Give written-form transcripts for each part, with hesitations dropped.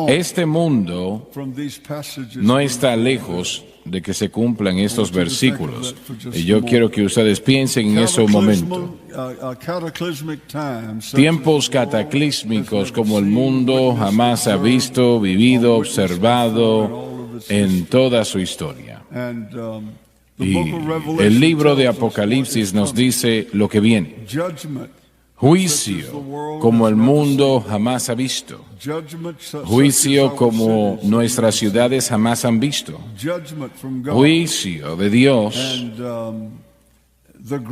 Este mundo no está lejos de que se cumplan estos versículos. Y yo quiero que ustedes piensen en eso un momento. Tiempos cataclísmicos como el mundo jamás ha visto, vivido, observado en toda su historia. Y el libro de Apocalipsis nos dice lo que viene. Juicio como el mundo jamás ha visto. Juicio como nuestras ciudades jamás han visto. Juicio de Dios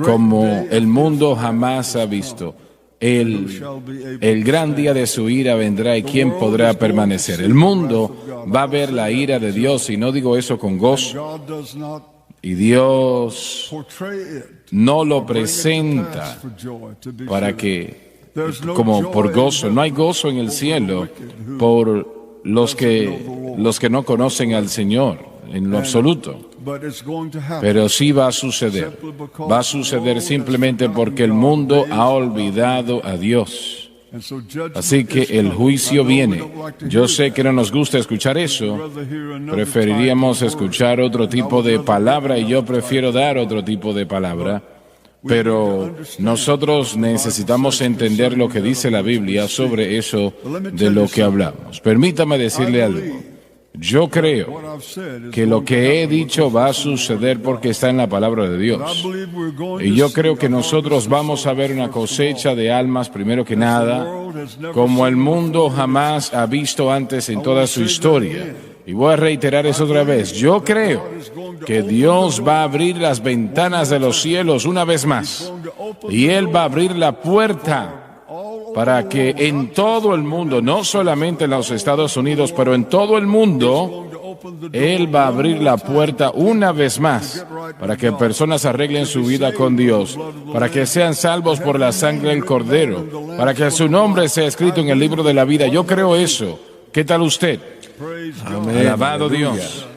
como el mundo jamás ha visto. El gran día de su ira vendrá y ¿quién podrá permanecer? El mundo va a ver la ira de Dios, y no digo eso con gozo. Y Dios no lo presenta para que, como por gozo. No hay gozo en el cielo por los que no conocen al Señor en lo absoluto. Pero sí va a suceder. Va a suceder simplemente porque el mundo ha olvidado a Dios. Así que el juicio viene. Yo sé que no nos gusta escuchar eso. Preferiríamos escuchar otro tipo de palabra, y yo prefiero dar otro tipo de palabra. Pero nosotros necesitamos entender lo que dice la Biblia sobre eso de lo que hablamos. Permítame decirle algo. Yo creo que lo que he dicho va a suceder porque está en la palabra de Dios. Y yo creo que nosotros vamos a ver una cosecha de almas, primero que nada, como el mundo jamás ha visto antes en toda su historia. Y voy a reiterar eso otra vez. Yo creo que Dios va a abrir las ventanas de los cielos una vez más. Y Él va a abrir la puerta para que en todo el mundo, no solamente en los Estados Unidos, pero en todo el mundo, Él va a abrir la puerta una vez más para que personas arreglen su vida con Dios, para que sean salvos por la sangre del Cordero, para que su nombre sea escrito en el libro de la vida. Yo creo eso. ¿Qué tal usted? Amén. Alabado Dios.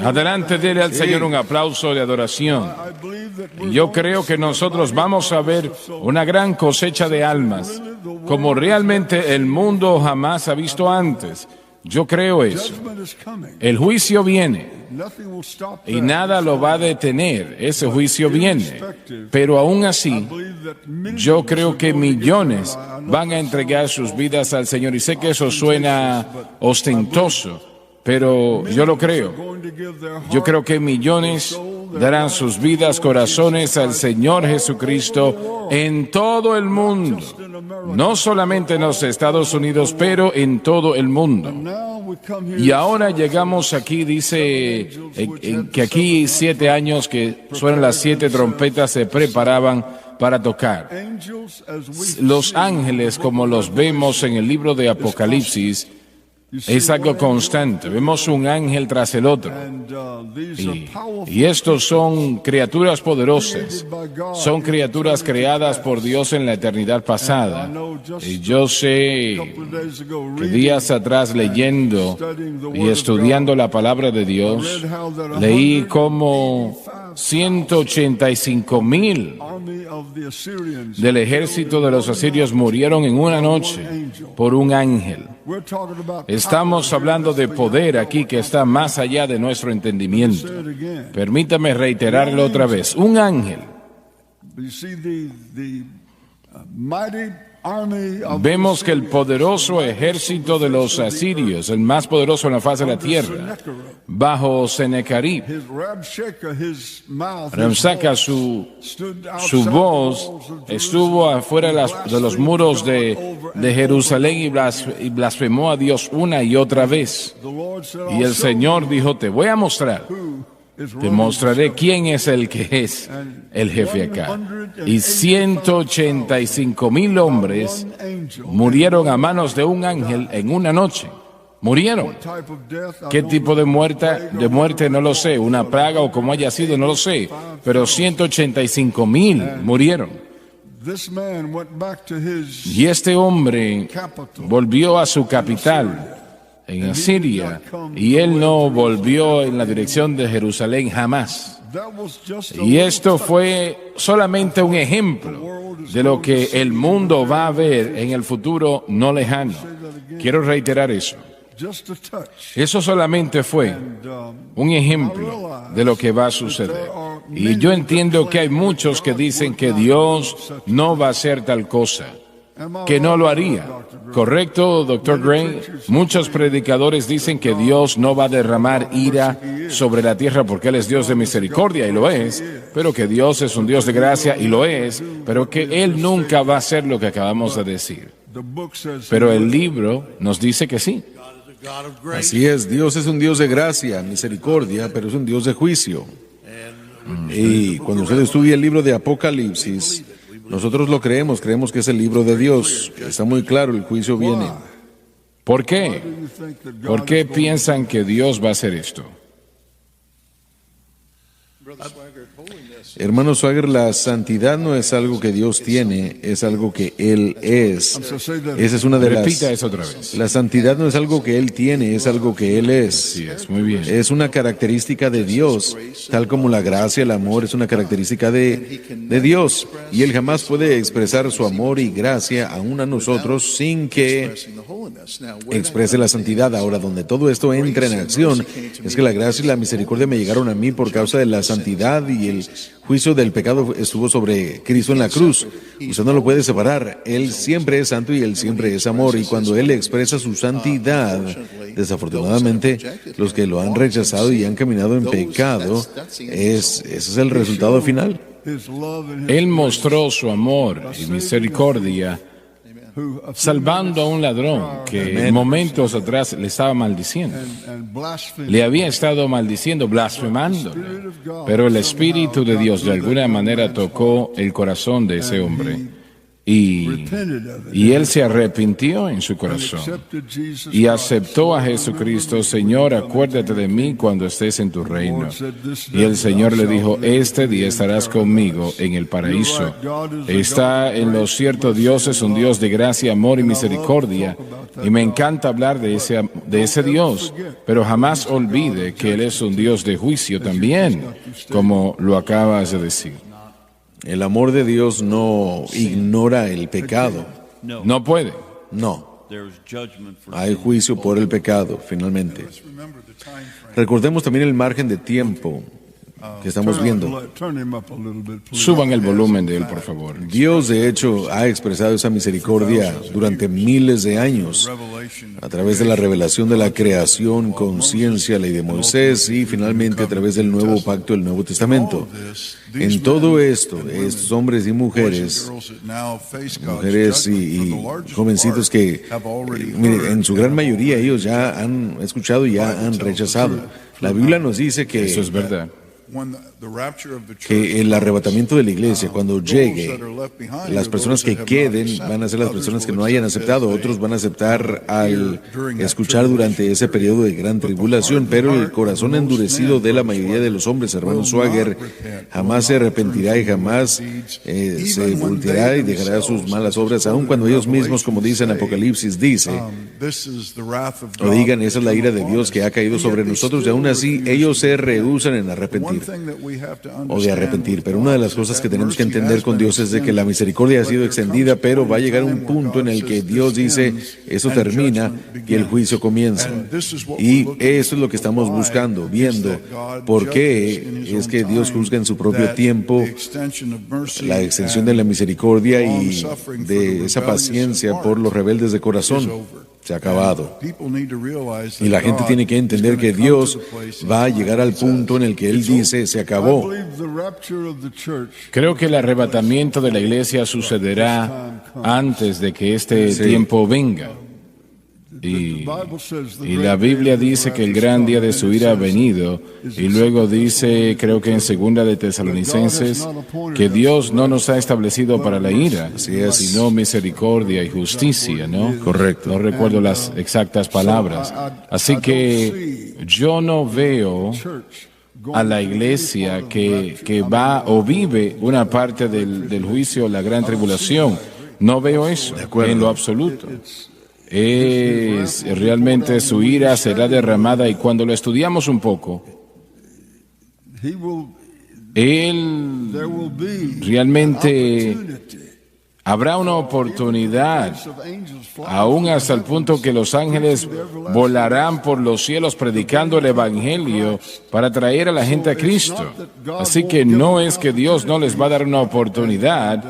Adelante, dele al Señor un aplauso de adoración. Y yo creo que nosotros vamos a ver una gran cosecha de almas, como realmente el mundo jamás ha visto antes. Yo creo eso. El juicio viene y nada lo va a detener. Ese juicio viene. Pero aún así, yo creo que millones van a entregar sus vidas al Señor. Y sé que eso suena ostentoso, pero yo lo creo. Yo creo que millones darán sus vidas, corazones al Señor Jesucristo en todo el mundo. No solamente en los Estados Unidos, pero en todo el mundo. Y ahora llegamos aquí, dice que aquí 7 años que suenan las 7 trompetas se preparaban para tocar. Los ángeles, como los vemos en el libro de Apocalipsis, es algo constante. Vemos un ángel tras el otro. Y estos son criaturas poderosas. Son criaturas creadas por Dios en la eternidad pasada. Y yo sé que días atrás, leyendo y estudiando la palabra de Dios, leí como 185,000 del ejército de los asirios murieron en una noche por un ángel. Estamos hablando de poder aquí que está más allá de nuestro entendimiento. Permítame reiterarlo otra vez. Un ángel. Vemos que el poderoso ejército de los asirios, el más poderoso en la faz de la tierra, bajo Sennacherib, Rabshakeh, su voz estuvo afuera de los muros de Jerusalén y blasfemó a Dios una y otra vez. Y el Señor dijo: te voy a mostrar. Te mostraré quién es el que es el jefe acá. Y 185,000 hombres murieron a manos de un ángel en una noche. Murieron. ¿Qué tipo de muerte? No lo sé. Una plaga o como haya sido, no lo sé. Pero 185,000 murieron. Y este hombre volvió a su capital, en Asiria, y él no volvió en la dirección de Jerusalén jamás. Y esto fue solamente un ejemplo de lo que el mundo va a ver en el futuro no lejano. Quiero reiterar eso. Eso solamente fue un ejemplo de lo que va a suceder. Y yo entiendo que hay muchos que dicen que Dios no va a hacer tal cosa, que no lo haría. ¿Correcto, Dr. Gray? Muchos predicadores dicen que Dios no va a derramar ira sobre la tierra porque Él es Dios de misericordia, y lo es, pero que Dios es un Dios de gracia, y lo es, pero que Él nunca va a hacer lo que acabamos de decir. Pero el libro nos dice que sí. Así es, Dios es un Dios de gracia, misericordia, pero es un Dios de juicio. Y cuando usted estudia el libro de Apocalipsis, nosotros lo creemos que es el libro de Dios. Está muy claro, el juicio viene. ¿Por qué? ¿Por qué piensan que Dios va a hacer esto? Hermano Swagger, la santidad no es algo que Dios tiene, es algo que Él es. Esa es una de las... Repita eso otra vez. La santidad no es algo que Él tiene, es algo que Él es. Sí, es muy bien. Es una característica de Dios, tal como la gracia, el amor es una característica de Dios. Y Él jamás puede expresar su amor y gracia aún a nosotros sin que exprese la santidad. Ahora, donde todo esto entra en acción, es que la gracia y la misericordia me llegaron a mí por causa de la santidad, y el juicio del pecado estuvo sobre Cristo en la cruz. Usted no lo puede separar. Él siempre es santo y Él siempre es amor. Y cuando Él expresa su santidad, desafortunadamente, los que lo han rechazado y han caminado en pecado, ese es el resultado final. Él mostró su amor y misericordia salvando a un ladrón que momentos atrás le estaba maldiciendo. Le había estado maldiciendo, blasfemándole. Pero el Espíritu de Dios de alguna manera tocó el corazón de ese hombre. Y él se arrepintió en su corazón y aceptó a Jesucristo. Señor, acuérdate de mí cuando estés en tu reino. Y el Señor le dijo, este día estarás conmigo en el paraíso. Está en lo cierto, Dios es un Dios de gracia, amor y misericordia. Y me encanta hablar de ese Dios, pero jamás olvide que Él es un Dios de juicio también, como lo acabas de decir. El amor de Dios no ignora el pecado. No puede. No. Hay juicio por el pecado, finalmente. Recordemos también el margen de tiempo que estamos viendo. Suban el volumen de él, por favor. Dios, de hecho, ha expresado esa misericordia durante miles de años a través de la revelación de la creación, conciencia, ley de Moisés y finalmente a través del nuevo pacto, el Nuevo Testamento. En todo esto, estos hombres y mujeres y jovencitos que, mire, en su gran mayoría ellos ya han escuchado y ya han rechazado. La Biblia nos dice que eso es verdad. Que el arrebatamiento de la iglesia, cuando llegue, las personas que queden van a ser las personas que no hayan aceptado. Otros van a aceptar al escuchar durante ese periodo de gran tribulación, pero el corazón endurecido de la mayoría de los hombres, hermano Swagger, jamás se arrepentirá y jamás se volteará y dejará sus malas obras, aun cuando ellos mismos, como dice en Apocalipsis, dice, o digan, esa es la ira de Dios que ha caído sobre nosotros, y aún así ellos se rehúsan en arrepentir. O de arrepentir, pero una de las cosas que tenemos que entender con Dios es de que la misericordia ha sido extendida, pero va a llegar un punto en el que Dios dice, eso termina y el juicio comienza. Y eso es lo que estamos buscando, viendo por qué es que Dios juzga en su propio tiempo la extensión de la misericordia y de esa paciencia por los rebeldes de corazón. Se ha acabado. Y la gente tiene que entender que Dios va a llegar al punto en el que Él dice, se acabó. Creo que el arrebatamiento de la iglesia sucederá antes de que este tiempo venga. Y la Biblia dice que el gran día de su ira ha venido, y luego dice, creo que en 2 de Tesalonicenses, que Dios no nos ha establecido para la ira, sino misericordia y justicia, ¿no? Correcto. No recuerdo las exactas palabras. Así que yo no veo a la iglesia que va o vive una parte del juicio, la gran tribulación. No veo eso en lo absoluto. Realmente su ira será derramada, y cuando lo estudiamos un poco, Él realmente Habrá una oportunidad, aún hasta el punto que los ángeles volarán por los cielos predicando el Evangelio para traer a la gente a Cristo. Así que no es que Dios no les va a dar una oportunidad.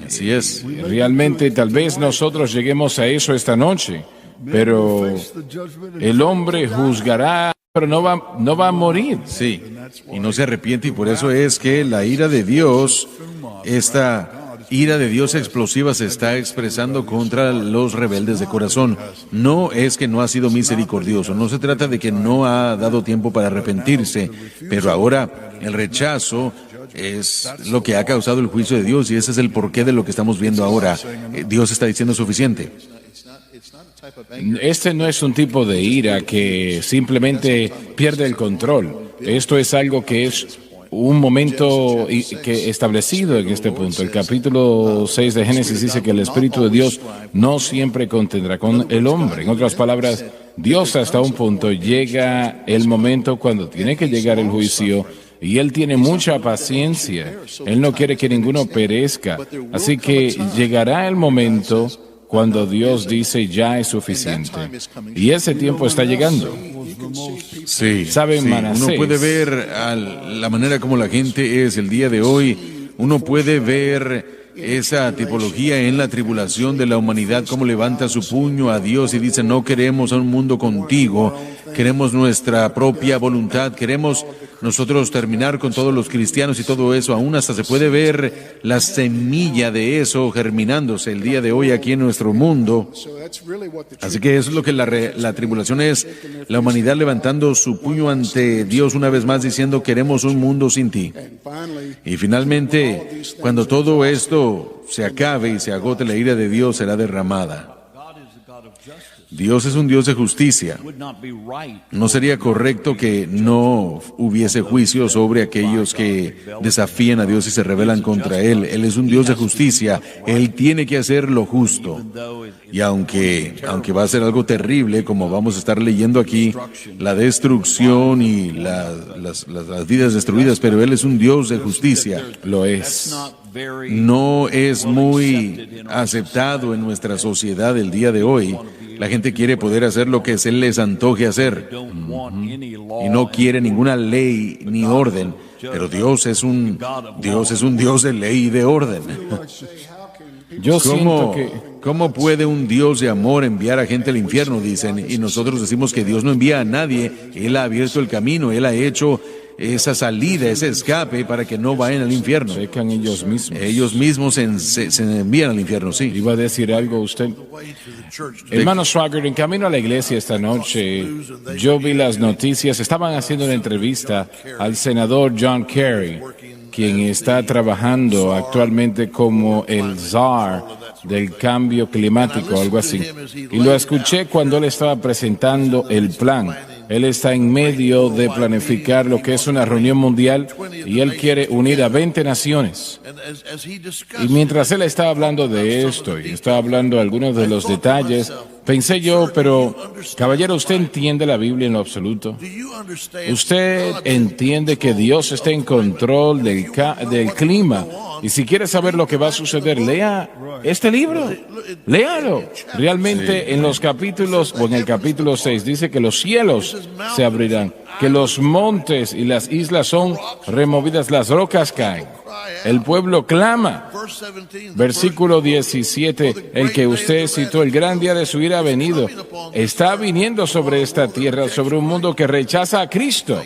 Así es. Realmente tal vez nosotros lleguemos a eso esta noche, pero el hombre juzgará, pero no va a morir. Sí, y no se arrepiente, y por eso es que la ira de Dios, esta ira de Dios explosiva, se está expresando contra los rebeldes de corazón. No es que no ha sido misericordioso, no se trata de que no ha dado tiempo para arrepentirse, pero ahora el rechazo es lo que ha causado el juicio de Dios, y ese es el porqué de lo que estamos viendo ahora. Dios está diciendo suficiente. Este no es un tipo de ira que simplemente pierde el control. Esto es algo que es un momento que establecido en este punto. El capítulo 6 de Génesis dice que el Espíritu de Dios no siempre contendrá con el hombre. En otras palabras, Dios hasta un punto llega el momento cuando tiene que llegar el juicio, y Él tiene mucha paciencia. Él no quiere que ninguno perezca. Así que llegará el momento cuando Dios dice ya es suficiente. Y ese tiempo está llegando. Sí, ¿Saben, Manasés? Uno puede ver la manera como la gente es el día de hoy. Uno puede ver esa tipología en la tribulación de la humanidad, cómo levanta su puño a Dios y dice: no queremos un mundo contigo, queremos nuestra propia voluntad, queremos nosotros terminar con todos los cristianos y todo eso. Aún hasta se puede ver la semilla de eso germinándose el día de hoy aquí en nuestro mundo. Así que eso es lo que la tribulación es, la humanidad levantando su puño ante Dios una vez más diciendo: queremos un mundo sin ti. Y finalmente, cuando todo esto se acabe y se agote, la ira de Dios será derramada. Dios es un Dios de justicia. No sería correcto que no hubiese juicio sobre aquellos que desafían a Dios y se rebelan contra Él. Él es un Dios de justicia. Él tiene que hacer lo justo. Y aunque va a ser algo terrible, como vamos a estar leyendo aquí, la destrucción y las vidas destruidas, pero Él es un Dios de justicia. Lo es. No es muy aceptado en nuestra sociedad el día de hoy. La gente quiere poder hacer lo que se les antoje hacer. Y no quiere ninguna ley ni orden. Pero Dios es un Dios de ley y de orden. Yo siento que ¿Cómo puede un Dios de amor enviar a gente al infierno? Dicen. Y nosotros decimos que Dios no envía a nadie. Él ha abierto el camino. Él ha hecho esa salida, ese escape para que no vayan al infierno. pecan ellos mismos. Ellos mismos se envían al infierno, sí. ¿Iba a decir algo usted? Hermano Swagger, en camino a la iglesia esta noche, yo vi las noticias. Estaban haciendo una entrevista al senador John Kerry, quien está trabajando actualmente como el czar del cambio climático, algo así. Y lo escuché cuando él estaba presentando el plan. Él está en medio de planificar lo que es una reunión mundial y él quiere unir a 20 naciones. Y mientras él estaba hablando de esto y estaba hablando de algunos de los detalles, pensé yo, pero caballero, ¿usted entiende la Biblia en lo absoluto? ¿Usted entiende que Dios está en control del clima? Y si quiere saber lo que va a suceder, lea este libro, léalo. Realmente en los capítulos, o en el capítulo 6, dice que los cielos se abrirán, que los montes y las islas son removidas, las rocas caen. El pueblo clama. Versículo 17, el que usted citó, el gran día de su ira ha venido. Está viniendo sobre esta tierra, sobre un mundo que rechaza a Cristo.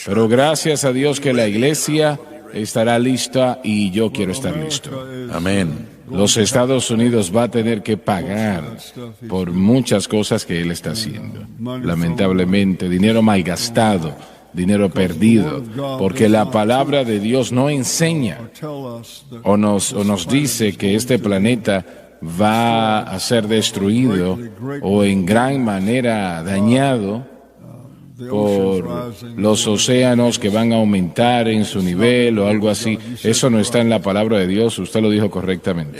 Pero gracias a Dios que la iglesia estará lista y yo quiero estar listo. Amén. Los Estados Unidos va a tener que pagar por muchas cosas que él está haciendo. Lamentablemente, dinero malgastado, dinero perdido, porque la palabra de Dios no enseña o nos dice que este planeta va a ser destruido o en gran manera dañado por los océanos que van a aumentar en su nivel o algo así. Eso no está en la palabra de Dios, usted lo dijo correctamente.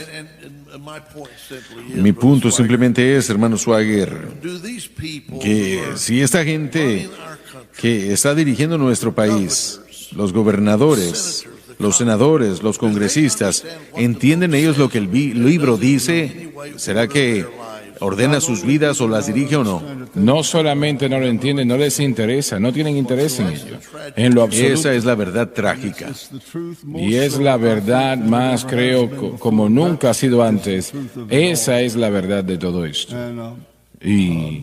Mi punto simplemente es, hermano Swagger, que si esta gente que está dirigiendo nuestro país, los gobernadores, los senadores, los congresistas, ¿entienden ellos lo que el libro dice? ¿Será que ordena sus vidas o las dirige o no? No solamente no lo entienden, no les interesa, no tienen interés en ello, en lo absoluto. Esa es la verdad trágica. Y es la verdad más, creo, como nunca ha sido antes. Esa es la verdad de todo esto. Y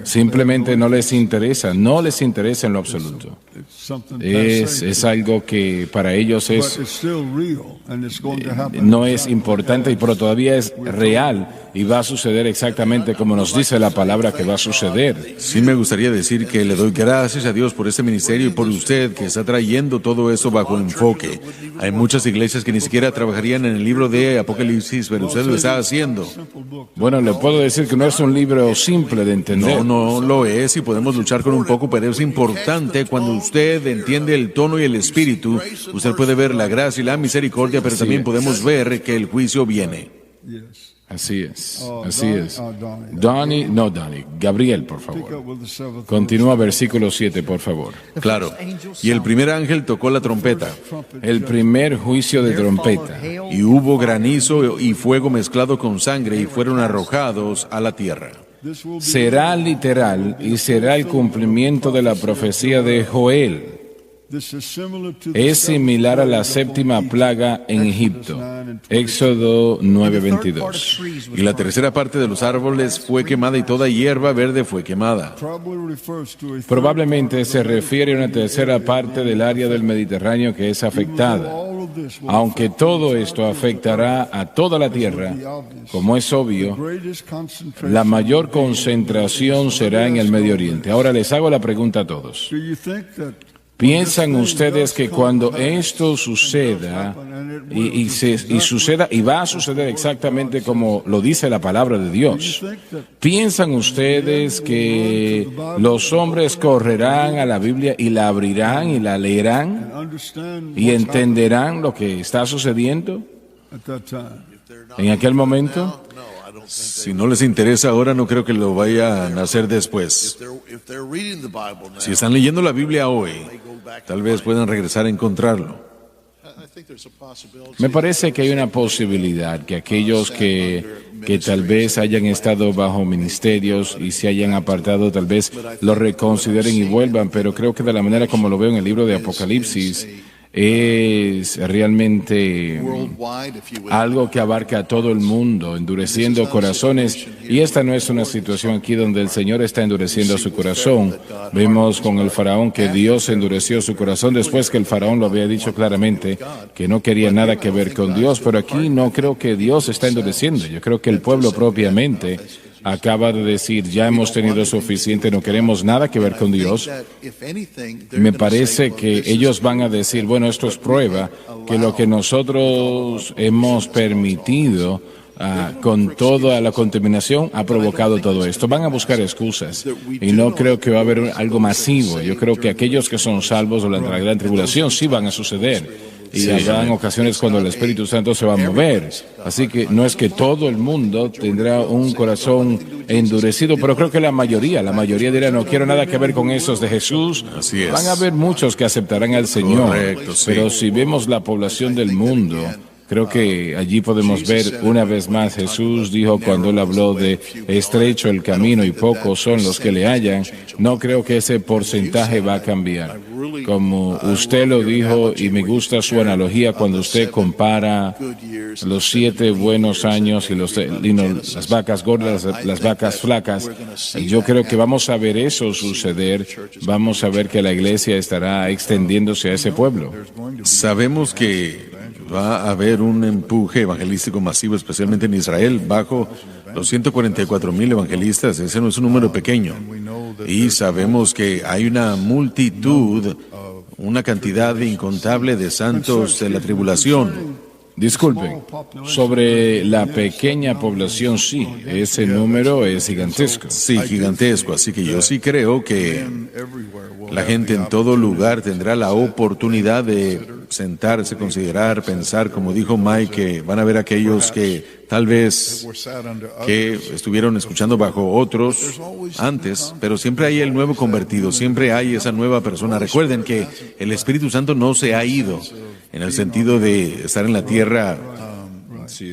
simplemente no les interesa en lo absoluto. Es algo que para ellos no es importante, pero todavía es real y va a suceder exactamente como nos dice la palabra que va a suceder. Sí, me gustaría decir que le doy gracias a Dios por este ministerio y por usted que está trayendo todo eso bajo enfoque. Hay muchas iglesias que ni siquiera trabajarían en el libro de Apocalipsis, pero usted lo está haciendo. Bueno, le puedo decir que no es un libro simple de entender. No lo es y podemos luchar con un poco, pero es importante cuando usted entiende el tono y el espíritu, usted puede ver la gracia y la misericordia, pero también podemos ver que el juicio viene. Así es. Donnie, Gabriel, por favor. Continúa versículo 7, por favor. Claro. Y el primer ángel tocó la trompeta. El primer juicio de trompeta. Y hubo granizo y fuego mezclado con sangre y fueron arrojados a la tierra. Será literal y será el cumplimiento de la profecía de Joel. Es similar a la séptima plaga en Egipto, Éxodo 9:22. Y la tercera parte de los árboles fue quemada y toda hierba verde fue quemada. Probablemente se refiere a una tercera parte del área del Mediterráneo que es afectada. Aunque todo esto afectará a toda la tierra, como es obvio, la mayor concentración será en el Medio Oriente. Ahora les hago la pregunta a todos. ¿Piensan ustedes que cuando esto suceda y va a suceder exactamente como lo dice la palabra de Dios, piensan ustedes que los hombres correrán a la Biblia y la abrirán y la leerán y entenderán lo que está sucediendo en aquel momento? Si no les interesa ahora, no creo que lo vayan a hacer después. Si están leyendo la Biblia hoy, tal vez puedan regresar a encontrarlo. Me parece que hay una posibilidad que aquellos que tal vez hayan estado bajo ministerios y se hayan apartado, tal vez lo reconsideren y vuelvan, pero creo que de la manera como lo veo en el libro de Apocalipsis, es realmente algo que abarca a todo el mundo, endureciendo corazones. Y esta no es una situación aquí donde el Señor está endureciendo su corazón. Vemos con el faraón que Dios endureció su corazón después que el faraón lo había dicho claramente que no quería nada que ver con Dios. Pero aquí no creo que Dios está endureciendo. Yo creo que el pueblo propiamente acaba de decir, ya hemos tenido suficiente, no queremos nada que ver con Dios. Me parece que ellos van a decir, bueno, esto es prueba que lo que nosotros hemos permitido con toda la contaminación ha provocado todo esto. Van a buscar excusas y no creo que va a haber algo masivo. Yo creo que aquellos que son salvos durante la gran tribulación sí van a suceder. Y habrán ocasiones cuando el Espíritu Santo se va a mover. Así que no es que todo el mundo tendrá un corazón endurecido, pero creo que la mayoría dirá, no quiero nada que ver con esos de Jesús. Así es. Van a haber muchos que aceptarán al Señor. Correcto, sí. Pero si vemos la población del mundo, creo que allí podemos ver una vez más, Jesús dijo cuando él habló de estrecho el camino y pocos son los que le hallan, no creo que ese porcentaje va a cambiar. Como usted lo dijo, y me gusta su analogía cuando usted compara los 7 buenos años y las vacas gordas, las vacas flacas, yo creo que vamos a ver eso suceder, vamos a ver que la iglesia estará extendiéndose a ese pueblo. Sabemos que va a haber un empuje evangelístico masivo, especialmente en Israel, bajo los 144,000 evangelistas. Ese no es un número pequeño. Y sabemos que hay una multitud, una cantidad incontable de santos de la tribulación. Disculpen, sobre la pequeña población sí, ese número es gigantesco. Sí, gigantesco, así que yo sí creo que la gente en todo lugar tendrá la oportunidad de sentarse, considerar, pensar, como dijo Mike, que van a ver aquellos que tal vez que estuvieron escuchando bajo otros antes, pero siempre hay el nuevo convertido, siempre hay esa nueva persona. Recuerden que el Espíritu Santo no se ha ido. en el sentido de estar en la tierra Así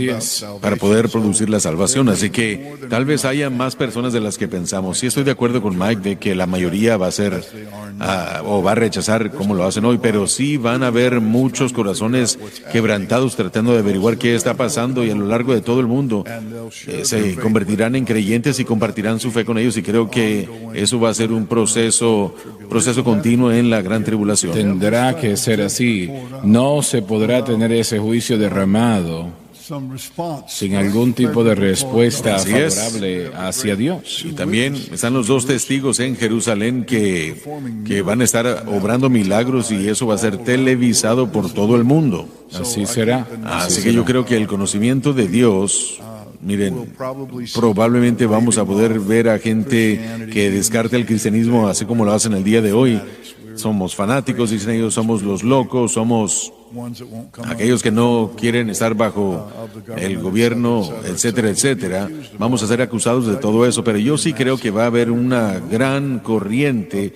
es. para poder producir la salvación. Así que tal vez haya más personas de las que pensamos. Sí estoy de acuerdo con Mike de que la mayoría va a ser o va a rechazar como lo hacen hoy, pero sí van a haber muchos corazones quebrantados tratando de averiguar qué está pasando, y a lo largo de todo el mundo se convertirán en creyentes y compartirán su fe con ellos, y creo que eso va a ser un proceso continuo en la gran tribulación. Tendrá que ser así. No se podrá tener ese juicio derramado sin algún tipo de respuesta Así es. favorable hacia Dios. Y también están los dos testigos en Jerusalén que van a estar obrando milagros, y eso va a ser televisado por todo el mundo. Así será. Así que yo creo que el conocimiento de Dios, miren, probablemente vamos a poder ver a gente que descarte el cristianismo así como lo hacen el día de hoy. Somos fanáticos, dicen ellos, somos los locos, somos aquellos que no quieren estar bajo el gobierno, etcétera, etcétera. Vamos a ser acusados de todo eso, pero yo sí creo que va a haber una gran corriente,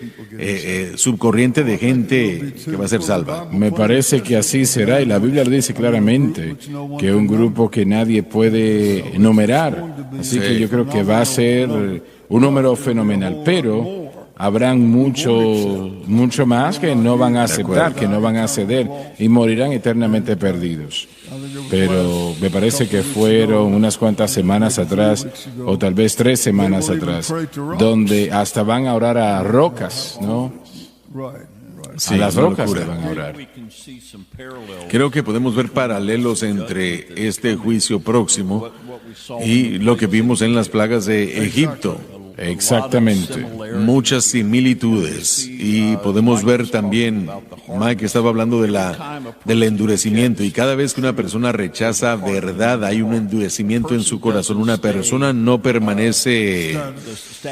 subcorriente de gente que va a ser salva. Me parece que así será, y la Biblia lo dice claramente, que un grupo que nadie puede enumerar. Así que yo creo que va a ser un número fenomenal, pero habrán mucho más que no van a aceptar, que no van a ceder y morirán eternamente perdidos. Pero me parece que fueron unas cuantas semanas atrás, o tal vez 3 semanas atrás, donde hasta van a orar a rocas, ¿no? Sí, a las una rocas locura. le van a orar. Creo que podemos ver paralelos entre este juicio próximo y lo que vimos en las plagas de Egipto. Exactamente. Muchas similitudes, y podemos ver también, Mike estaba hablando del endurecimiento, y cada vez que una persona rechaza verdad hay un endurecimiento en su corazón. Una persona no permanece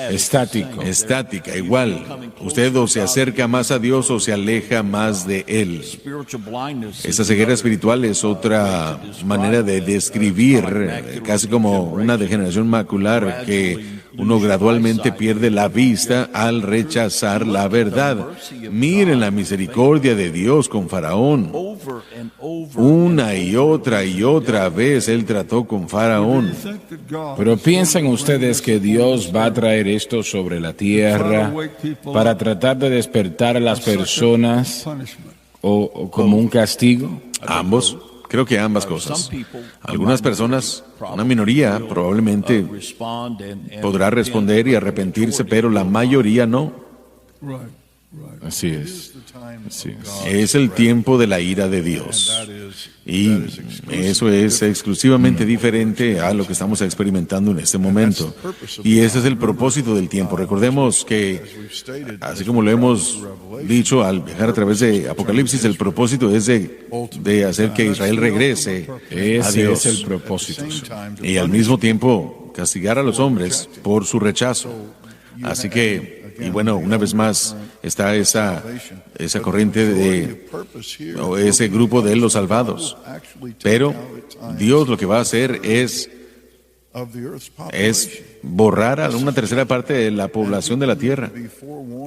estática, igual. Usted o se acerca más a Dios o se aleja más de Él. Esa ceguera espiritual es otra manera de describir, casi como una degeneración macular, que uno gradualmente pierde la vista al rechazar la verdad. Miren la misericordia de Dios con Faraón. Una y otra vez Él trató con Faraón. Pero ¿piensan ustedes que Dios va a traer esto sobre la tierra para tratar de despertar a las personas o como un castigo? Ambos. Creo que ambas cosas. Algunas personas, una minoría, probablemente podrá responder y arrepentirse, pero la mayoría no. Así es. Así es. Es el tiempo de la ira de Dios. Y eso es exclusivamente diferente a lo que estamos experimentando en este momento. Y ese es el propósito del tiempo. Recordemos que, así como lo hemos dicho al viajar a través de Apocalipsis, el propósito es de hacer que Israel regrese a Ese Dios. es el propósito. Y al mismo tiempo castigar a los hombres por su rechazo. Así que, y bueno, una vez más está esa corriente o ese grupo de los salvados. Pero Dios lo que va a hacer es borrar a una tercera parte de la población de la tierra.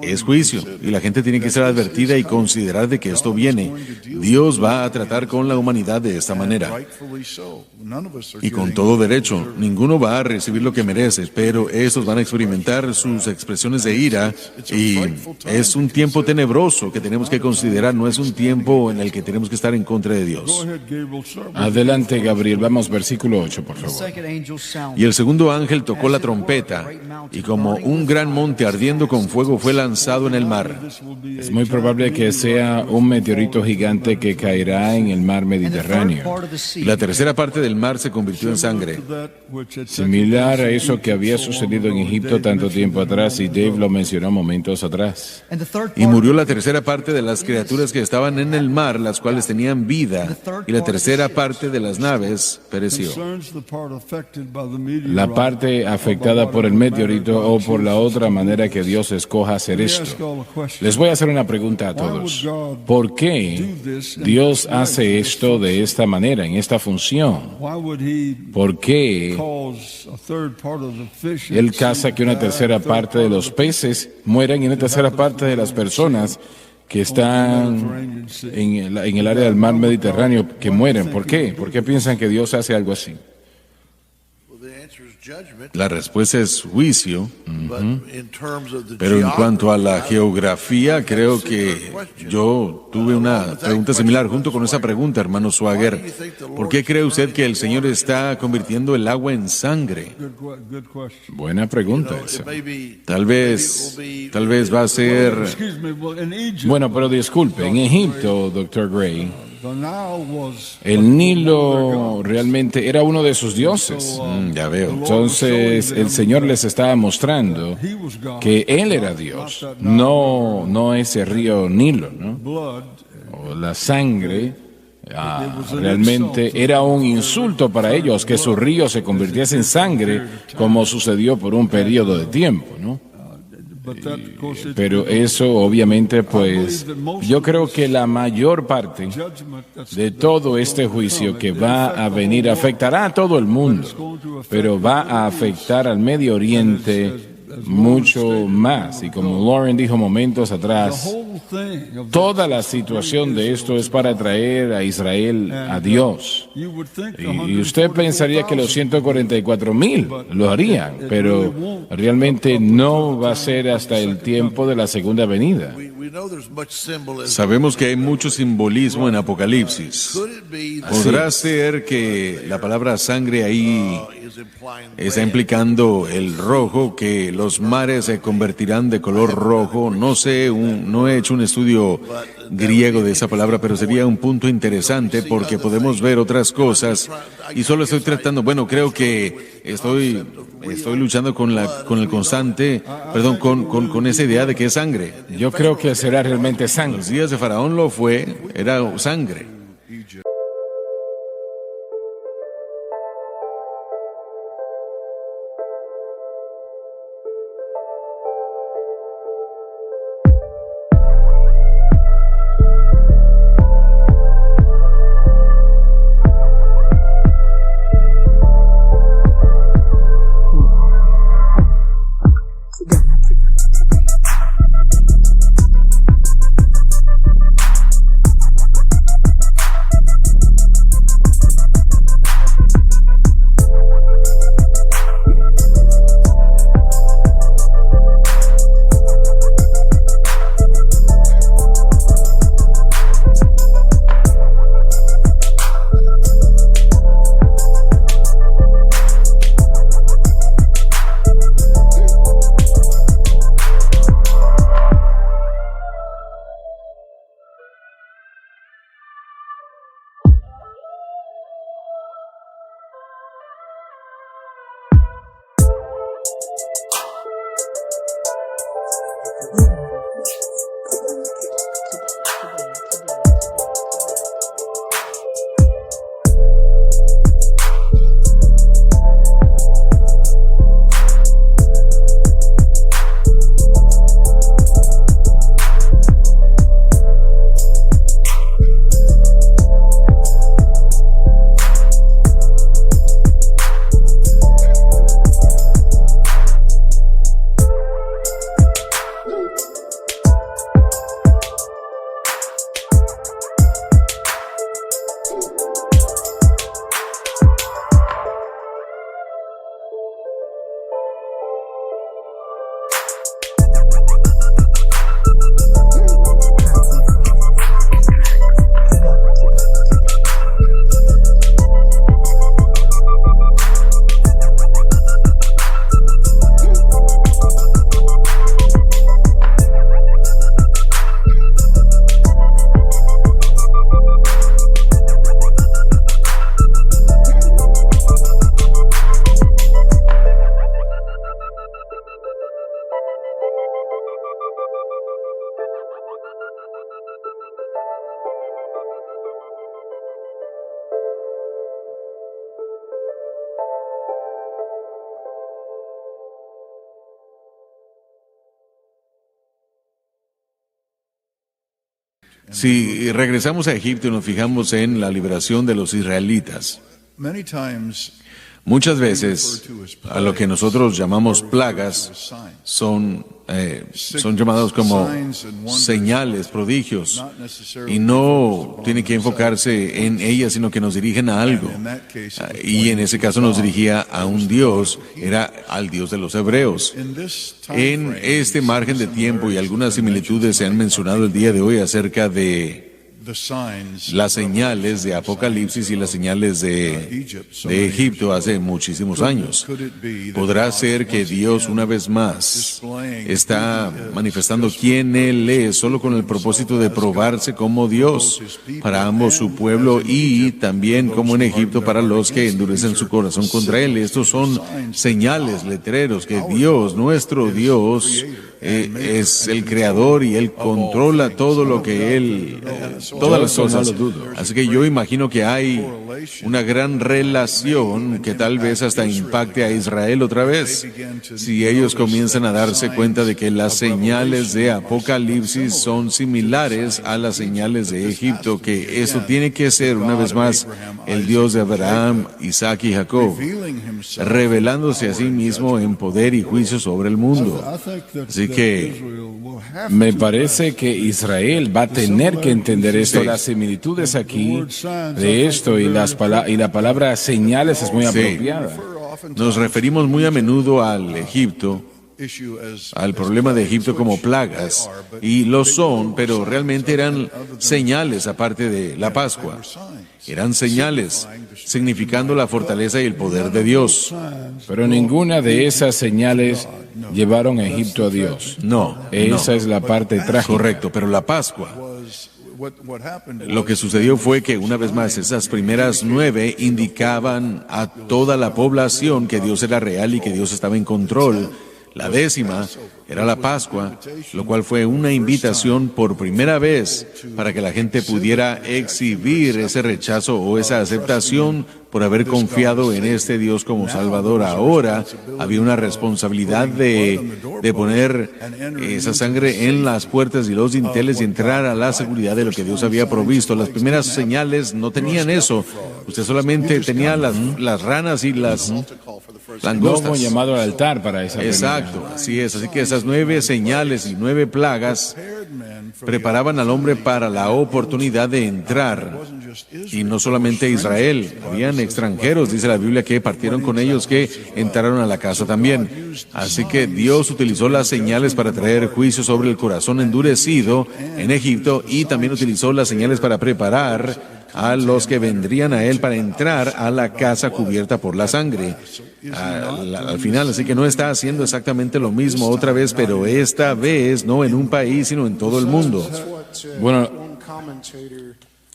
Es juicio, y la gente tiene que ser advertida y considerar de que esto viene. Dios va a tratar con la humanidad de esta manera. Y con todo derecho, ninguno va a recibir lo que merece, pero estos van a experimentar sus expresiones de ira, y es un tiempo tenebroso que tenemos que considerar, no es un tiempo en el que tenemos que estar en contra de Dios. Adelante, Gabriel. Vamos, versículo 8, por favor. Y el segundo ángel tocó la trompeta, y como un gran monte ardiendo con fuego fue lanzado en el mar. Es muy probable que sea un meteorito gigante que caerá en el mar Mediterráneo, Y la tercera parte del mar se convirtió en sangre. similar a eso que había sucedido en Egipto tanto tiempo atrás, y Dave lo mencionó momentos atrás. Y murió la tercera parte de las criaturas que estaban en el mar, las cuales tenían vida, y la tercera parte de las naves pereció. La parte afectada por el meteorito o por la otra manera que Dios escoja hacer esto. Les voy a hacer una pregunta a todos. ¿Por qué Dios hace esto de esta manera, en esta función? ¿Por qué Él causa que una tercera parte de los peces mueran y una tercera parte de las personas que están en el área del mar Mediterráneo que mueren. ¿Por qué? ¿Por qué piensan que Dios hace algo así? La respuesta es juicio, pero en cuanto a la geografía, creo que yo tuve una pregunta similar junto con esa pregunta, hermano Swagger. ¿Por qué cree usted que el Señor está convirtiendo el agua en sangre? Buena pregunta esa. Tal vez va a ser... Bueno, pero disculpe, en Egipto, Dr. Gray, el Nilo realmente era uno de sus dioses. Ya veo. Entonces el Señor les estaba mostrando que Él era Dios, no ese río Nilo, ¿no? O la sangre realmente era un insulto para ellos que su río se convirtiese en sangre, como sucedió por un periodo de tiempo, ¿no? Pero eso obviamente, pues, yo creo que la mayor parte de todo este juicio que va a venir afectará a todo el mundo, pero va a afectar al Medio Oriente mucho más. Y como Lauren dijo momentos atrás, toda la situación de esto es para traer a Israel a Dios. Y usted pensaría que los 144,000 lo harían, pero realmente no va a ser hasta el tiempo de la segunda venida. Sabemos que hay mucho simbolismo en Apocalipsis. ¿Podrá ser que la palabra sangre ahí está implicando el rojo, que los mares se convertirán de color rojo? No sé, no he hecho un estudio griego de esa palabra, pero sería un punto interesante porque podemos ver otras cosas y solo estoy tratando, bueno, creo que estoy luchando con esa idea de que es sangre. Yo creo que será realmente sangre. Los días de Faraón era sangre. Si regresamos a Egipto y nos fijamos en la liberación de los israelitas, Muchas veces a lo que nosotros llamamos plagas son llamados como señales, prodigios, y no tiene que enfocarse en ellas, sino que nos dirigen a algo. Y en ese caso nos dirigía a un Dios, era al Dios de los hebreos. En este margen de tiempo, y algunas similitudes se han mencionado el día de hoy acerca de las señales de Apocalipsis y las señales de Egipto hace muchísimos años. ¿Podrá ser que Dios una vez más está manifestando quién Él es solo con el propósito de probarse como Dios para ambos su pueblo y también como en Egipto para los que endurecen su corazón contra Él? Estos son señales, letreros, que Dios, nuestro Dios, es el creador y Él controla todo lo que Él, todas las cosas. Así que yo imagino que hay una gran relación que tal vez hasta impacte a Israel otra vez. Si ellos comienzan a darse cuenta de que las señales de Apocalipsis son similares a las señales de Egipto, que eso tiene que ser una vez más el Dios de Abraham, Isaac y Jacob, revelándose a sí mismo en poder y juicio sobre el mundo. Así que me parece que Israel va a tener que entender esto. Sí. Las similitudes aquí de esto y la palabra señales es muy apropiada. Nos referimos muy a menudo al Egipto, al problema de Egipto como plagas, y lo son, pero realmente eran señales aparte de la Pascua. Eran señales, significando la fortaleza y el poder de Dios. Pero ninguna de esas señales llevaron a Egipto a Dios. No, Esa es la parte trágica. correcto, pero la Pascua, lo que sucedió fue que una vez más esas primeras 9 indicaban a toda la población que Dios era real y que Dios estaba en control. La 10ª era la Pascua, lo cual fue una invitación por primera vez para que la gente pudiera exhibir ese rechazo o esa aceptación por haber confiado en este Dios como Salvador. Ahora había una responsabilidad de poner esa sangre en las puertas y los dinteles y entrar a la seguridad de lo que Dios había provisto. Las primeras señales no tenían eso. Usted solamente tenía las ranas y las langostas. No fue llamado al altar para esa Exacto, así es. Así que esas 9 señales y 9 plagas preparaban al hombre para la oportunidad de entrar. Y no solamente Israel, habían extranjeros, dice la Biblia, que partieron con ellos, que entraron a la casa también. Así que Dios utilizó las señales para traer juicio sobre el corazón endurecido en Egipto, y también utilizó las señales para preparar a los que vendrían a Él para entrar a la casa cubierta por la sangre. Al final, así que no está haciendo exactamente lo mismo otra vez, pero esta vez no en un país, sino en todo el mundo. Bueno,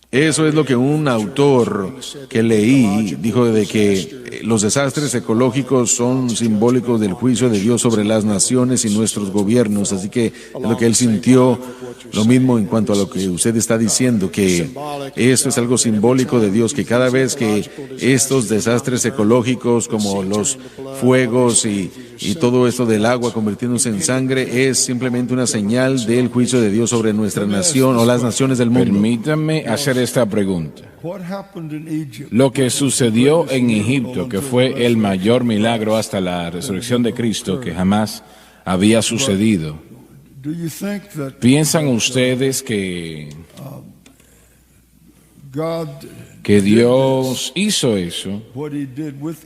eso es lo que un autor que leí dijo, de que los desastres ecológicos son simbólicos del juicio de Dios sobre las naciones y nuestros gobiernos. Así que es lo que él sintió, lo mismo en cuanto a lo que usted está diciendo, que esto es algo simbólico de Dios, que cada vez que estos desastres ecológicos como los fuegos y todo esto del agua convirtiéndose en sangre es simplemente una señal del juicio de Dios sobre nuestra nación o las naciones del mundo. permítame hacer esta pregunta. Lo que sucedió en Egipto, que fue el mayor milagro hasta la resurrección de Cristo, que jamás había sucedido, ¿piensan ustedes que Dios hizo eso,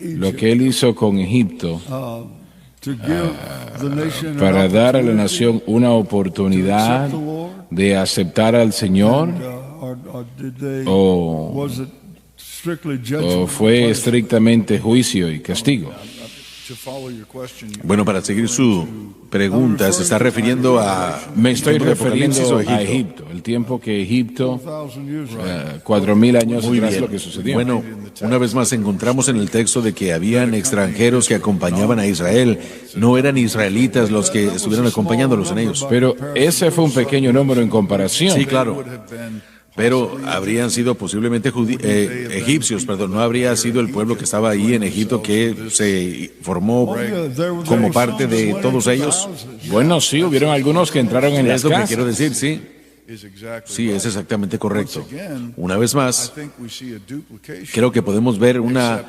lo que Él hizo con Egipto, para dar a la nación una oportunidad de aceptar al Señor, o fue estrictamente juicio y castigo? Bueno, para seguir su pregunta, se está refiriendo a... Me estoy refiriendo Apocalipsis o a Egipto, el tiempo que Egipto, 4,000 años Muy atrás, bien. lo que sucedió. Bueno, una vez más encontramos en el texto de que habían extranjeros que acompañaban a Israel. No eran israelitas los que estuvieron acompañándolos en ellos. Pero ese fue un pequeño número en comparación. Sí, claro. Pero habrían sido posiblemente egipcios, no habría sido el pueblo que estaba ahí en Egipto que se formó como parte de todos ellos. Bueno, sí, hubieron algunos que entraron en las Es lo que casas. quiero decir, sí. Sí, es exactamente correcto. Una vez más, creo que podemos ver una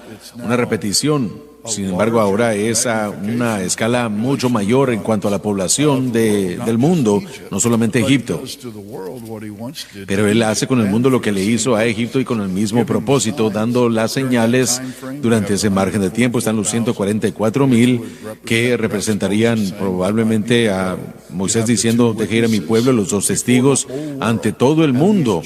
repetición. Sin embargo, ahora es a una escala mucho mayor en cuanto a la población del mundo, no solamente Egipto. Pero Él hace con el mundo lo que le hizo a Egipto y con el mismo propósito, dando las señales durante ese margen de tiempo. Están los 144,000 que representarían probablemente a Moisés diciendo, dejé ir a mi pueblo, los 2 testigos ante todo el mundo.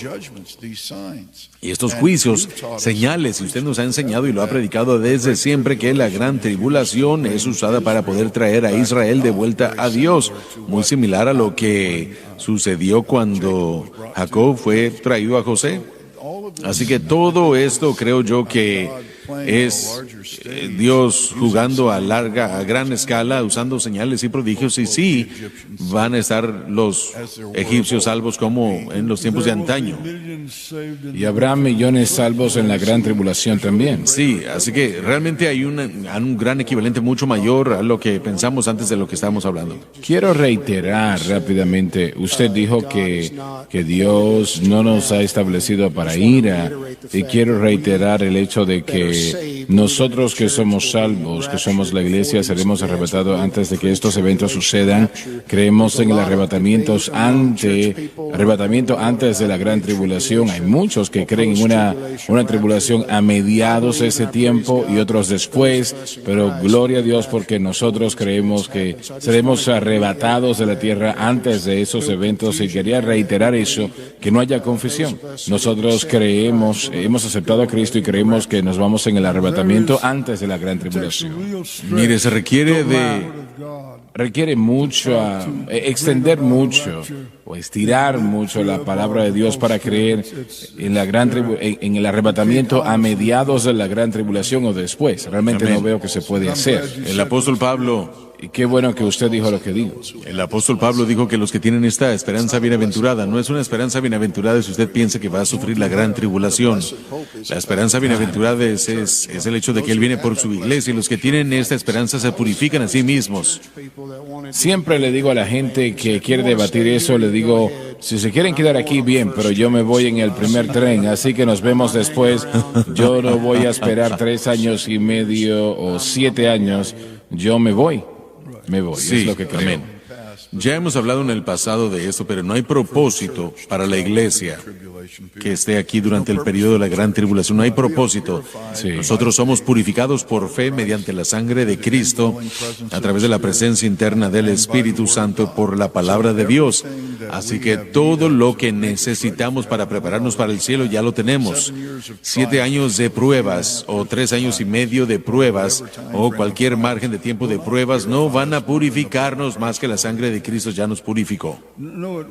Y estos juicios, señales, y usted nos ha enseñado y lo ha predicado desde siempre que la gran tribulación es usada para poder traer a Israel de vuelta a Dios, muy similar a lo que sucedió cuando Jacob fue traído a José. Así que todo esto creo yo que es Dios jugando a gran escala, usando señales y prodigios, y sí van a estar los egipcios salvos como en los tiempos de antaño. Y habrá millones salvos en la gran tribulación también. Sí, así que realmente hay un gran equivalente mucho mayor a lo que pensamos antes de lo que estábamos hablando. Quiero reiterar rápidamente, usted dijo que Dios no nos ha establecido para ira, y quiero reiterar el hecho de que nosotros que somos salvos, que somos la iglesia, seremos arrebatados antes de que estos eventos sucedan. Creemos en el arrebatamiento antes de la gran tribulación. Hay muchos que creen en una tribulación a mediados de ese tiempo y otros después, pero gloria a Dios porque nosotros creemos que seremos arrebatados de la tierra antes de esos eventos, y quería reiterar eso, que no haya confusión. Nosotros creemos, hemos aceptado a Cristo y creemos que nos vamos en el arrebatamiento antes de la gran tribulación. Mire, se requiere mucho, extender mucho o estirar mucho la palabra de Dios para creer en en el arrebatamiento a mediados de la gran tribulación o después. Realmente no veo que se puede hacer. El apóstol Pablo, y qué bueno que usted dijo lo que dijo. El apóstol Pablo dijo que los que tienen esta esperanza bienaventurada, no es una esperanza bienaventurada si usted piensa que va a sufrir la gran tribulación. La esperanza bienaventurada es el hecho de que Él viene por su iglesia, y los que tienen esta esperanza se purifican a sí mismos. Siempre le digo a la gente que quiere debatir eso, le digo, si se quieren quedar aquí, bien, pero yo me voy en el primer tren, así que nos vemos después. Yo no voy a esperar 3 años y medio o 7 años, yo me voy. Sí, es lo que creo. amén. Ya hemos hablado en el pasado de esto, pero no hay propósito para la iglesia que esté aquí durante el periodo de la gran tribulación. No hay propósito. Sí. Nosotros somos purificados por fe mediante la sangre de Cristo, a través de la presencia interna del Espíritu Santo, por la palabra de Dios. Así que todo lo que necesitamos para prepararnos para el cielo ya lo tenemos. 7 años de pruebas o 3 años y medio de pruebas o cualquier margen de tiempo de pruebas no van a purificarnos más que la sangre de Cristo ya nos purificó. No,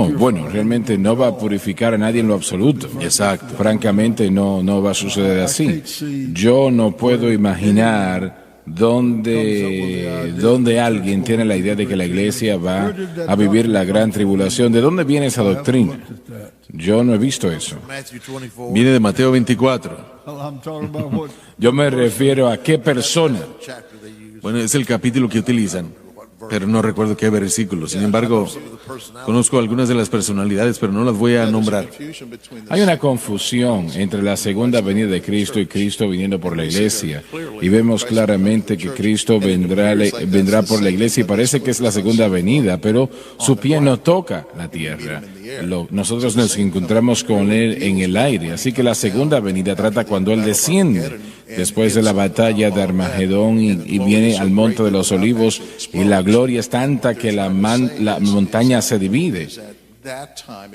bueno, realmente no va a purificar a nadie en lo absoluto. Exacto. Francamente no va a suceder así. Yo no puedo imaginar donde alguien tiene la idea de que la iglesia va a vivir la gran tribulación. ¿De dónde viene esa doctrina? Yo no he visto eso. Viene de Mateo 24. Yo me refiero a qué persona. Bueno, es el capítulo que utilizan, pero no recuerdo qué versículo. Sin embargo, conozco algunas de las personalidades, pero no las voy a nombrar. Hay una confusión entre la segunda venida de Cristo y Cristo viniendo por la iglesia. Y vemos claramente que Cristo vendrá por la iglesia y parece que es la segunda venida, pero su pie no toca la tierra. Nosotros nos encontramos con Él en el aire. Así que la segunda venida trata cuando Él desciende después de la batalla de Armagedón y viene al Monte de los Olivos, y la gloria es tanta que la montaña se divide.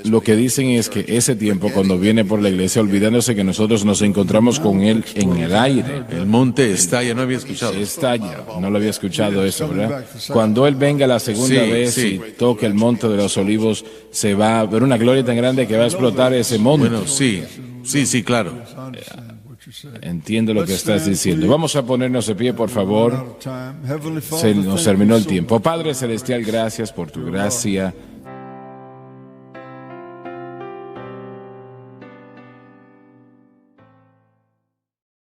Lo que dicen es que ese tiempo, cuando viene por la iglesia, olvidándose que nosotros nos encontramos con Él en el aire. El monte estalla, no había escuchado. Estalla, no lo había escuchado eso, ¿verdad? Cuando Él venga la segunda vez y toque el Monte de los Olivos, se va a ver una gloria tan grande que va a explotar ese monte. Bueno, sí, claro. Entiendo lo que estás diciendo. Vamos a ponernos de pie, por favor. Se nos terminó el tiempo. Padre Celestial, gracias por tu gracia.